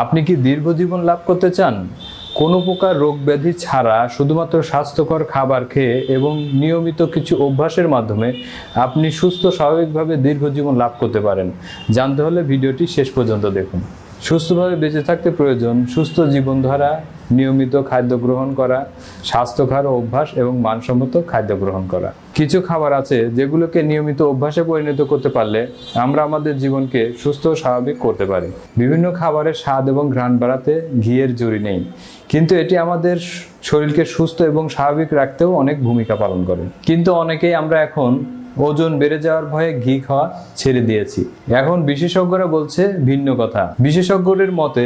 আপনি কি দীর্ঘ জীবন লাভ করতে চান? কোনো প্রকার রোগ ব্যাধি ছাড়া শুধুমাত্র স্বাস্থ্যকর খাবার খেয়ে এবং নিয়মিত কিছু অভ্যাসের মাধ্যমে আপনি সুস্থ স্বাভাবিকভাবে দীর্ঘ জীবন লাভ করতে পারেন। জানতে হলে ভিডিওটি শেষ পর্যন্ত দেখুন। সুস্থভাবে বেঁচে থাকতে প্রয়োজন সুস্থ জীবনধারা, নিয়মিত খাদ্য গ্রহণ করা, স্বাস্থ্যকর অভ্যাস এবং মানসম্মত খাদ্য গ্রহণ করা। কিছু খাবার আছে যেগুলোকে নিয়মিত অভ্যাসে পরিণত করতে পারলে আমরা আমাদের জীবনকে সুস্থ ও স্বাভাবিক করতে পারি। বিভিন্ন খাবারের স্বাদ এবং ঘ্রাণ বাড়াতে ঘিয়ের জুড়ি নেই, কিন্তু এটি আমাদের শরীরকে সুস্থ এবং স্বাভাবিক রাখতেও অনেক ভূমিকা পালন করে। কিন্তু অনেকেই আমরা এখন ওজন বেড়ে যাওয়ার ভয়ে ঘি খাওয়া ছেড়ে দিয়েছি। এখন বিশেষজ্ঞরা বলছে ভিন্ন কথা। বিশেষজ্ঞদের মতে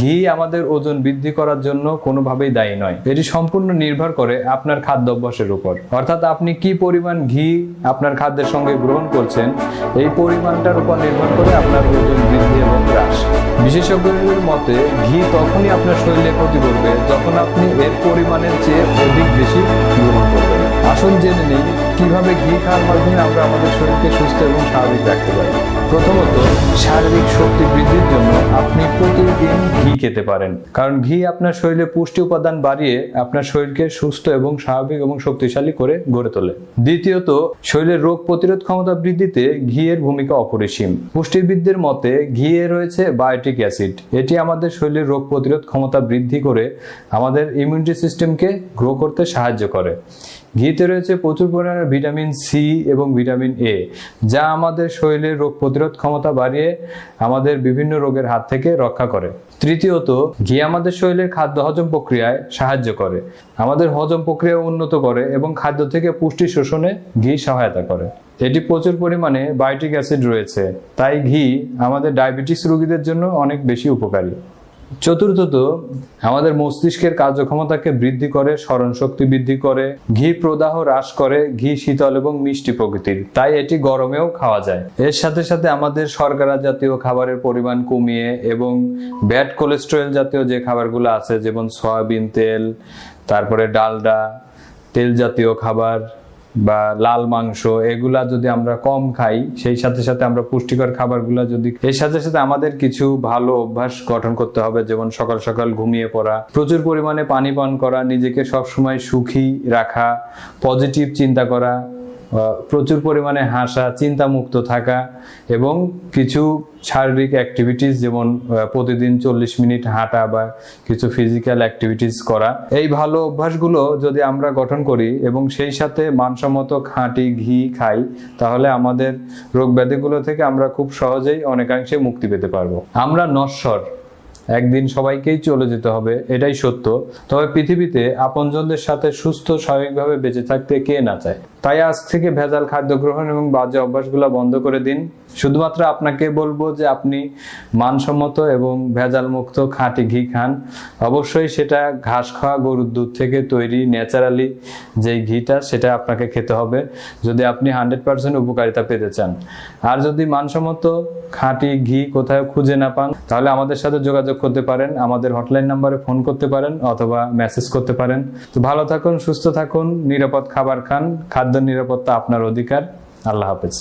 ঘি আমাদের ওজন বৃদ্ধি করার জন্য কোনোভাবেই দায়ী নয়। এটি সম্পূর্ণ নির্ভর করে আপনার খাদ্য অভ্যাসের উপর, অর্থাৎ আপনি কি পরিমাণ ঘি আপনার খাদ্যের সঙ্গে গ্রহণ করছেন, এই পরিমাণটার উপর নির্ভর করে আপনার ওজন বৃদ্ধি এবং হ্রাস। বিশেষজ্ঞদের মতে ঘি তখনই আপনার শরীরে ক্ষতি করবে যখন আপনি এর পরিমাণের চেয়ে অধিক বেশি গ্রহণ করবেন। আসুন জেনে নেই কিভাবে ঘি খাওয়ার মাধ্যমে আমরা আমাদের শরীরকে সুস্থ এবং স্বাভাবিক রাখতে পারি। প্রথমত, শারীরিক শক্তি বৃদ্ধির জন্য আপনি প্রতিদিন ঘি খেতে পারেন, কারণ ঘি আপনার শরীরে পুষ্টি উপাদান বাড়িয়ে আপনার শরীরকে সুস্থ এবং স্বাভাবিক এবং শক্তিশালী করে গড়ে তোলে। দ্বিতীয়ত, শরীরের রোগ প্রতিরোধ ক্ষমতা বৃদ্ধিতে ঘিয়ের ভূমিকা অপরিসীম। পুষ্টিবিদদের মতে ঘিয়ে রয়েছে বায়োটিক অ্যাসিড। এটি আমাদের শরীরের রোগ প্রতিরোধ ক্ষমতা বৃদ্ধি করে আমাদের ইমিউনিটি সিস্টেমকে গ্রো করতে সাহায্য করে। ঘিতে রয়েছে প্রচুর পরিমাণে ভিটামিন সি এবং ভিটামিন এ, যা আমাদের শরীরের রোগ প্রতিরোধ ক্ষমতা বাড়িয়ে আমাদের বিভিন্ন রোগের হাত থেকে রক্ষা করে। তৃতীয়ত, ঘি আমাদের শরীরের খাদ্য হজম প্রক্রিয়ায় সাহায্য করে, আমাদের হজম প্রক্রিয়া উন্নত করে এবং খাদ্য থেকে পুষ্টি শোষণে ঘি সহায়তা করে। এটি প্রচুর পরিমাণে বায়োটিক অ্যাসিড রয়েছে, তাই ঘি আমাদের ডায়াবেটিস রোগীদের জন্য অনেক বেশি উপকারী। চতুর্থত, আমাদের মস্তিষ্কের কার্যক্ষমতাকে বৃদ্ধি করে, স্মরণ শক্তি বৃদ্ধি করে। ঘি প্রদাহ হ্রাস করে। ঘি শীতল এবং মিষ্টি প্রকৃতির, তাই এটি গরমেও খাওয়া যায়। এর সাথে সাথে আমাদের শর্করা জাতীয় খাবারের পরিমাণ কমিয়ে এবং ব্যাড কোলেস্টেরল জাতীয় যে খাবারগুলো আছে, যেমন সয়াবিন তেল, তারপরে ডালডা, তেল জাতীয় খাবার বা লাল মাংস, এগুলা যদি আমরা কম খাই, সেই সাথে সাথে আমরা পুষ্টিকর খাবারগুলা যদি, এর সাথে সাথে আমাদের কিছু ভালো অভ্যাস গঠন করতে হবে, যেমন সকাল সকাল ঘুমিয়ে পড়া, প্রচুর পরিমাণে পানি পান করা, নিজেকে সবসময় সুখী রাখা, পজিটিভ চিন্তা করা, প্রচুর পরিমাণে হাসা, চিন্তামুক্ত থাকা এবং কিছু শারীরিক অ্যাক্টিভিটিস, যেমন প্রতিদিন 40 মিনিট হাঁটা বা কিছু ফিজিক্যাল অ্যাক্টিভিটিস করা। এই ভালো অভ্যাসগুলো যদি আমরা গঠন করি এবং সেই সাথে মানসম্মত খাঁটি ঘি খাই, তাহলে আমাদের রোগ ব্যাধিগুলো থেকে আমরা খুব সহজেই অনেকাংশে মুক্তি পেতে পারবো। আমরা নশ্বর, একদিন সবাইকেই চলে যেতে হবে, এটাই সত্য। তবে পৃথিবীতে আপনজনদের সাথে সুস্থ স্বাভাবিকভাবে বেঁচে থাকতে কে না চায়? তাই আজ থেকে ভেজাল খাদ্য গ্রহণ এবং বাজে অভ্যাসগুলো বন্ধ করে দিন। শুধুমাত্র আপনাকে বলবো যে আপনি মানসম্মত এবং ভেজাল মুক্ত খাঁটি ঘি খান। অবশ্যই সেটা ঘাস খাওয়া গরুর দুধ থেকে তৈরি ন্যাচারালি যেই ঘিটা, সেটা আপনাকে খেতে হবে যদি আপনি 100% উপকারিতা পেতে চান। আর যদি মানসম্মত খাঁটি ঘি কোথাও খুঁজে না পান, তাহলে আমাদের সাথে যোগাযোগ করতে পারেন, আমাদের হটলাইন নাম্বারে ফোন করতে পারেন অথবা মেসেজ করতে পারেন। তো ভালো থাকুন, সুস্থ থাকুন, নিরাপদ খাবার খান। খাদ্য নিরাপত্তা আপনার অধিকার। আল্লাহ হাফেজ।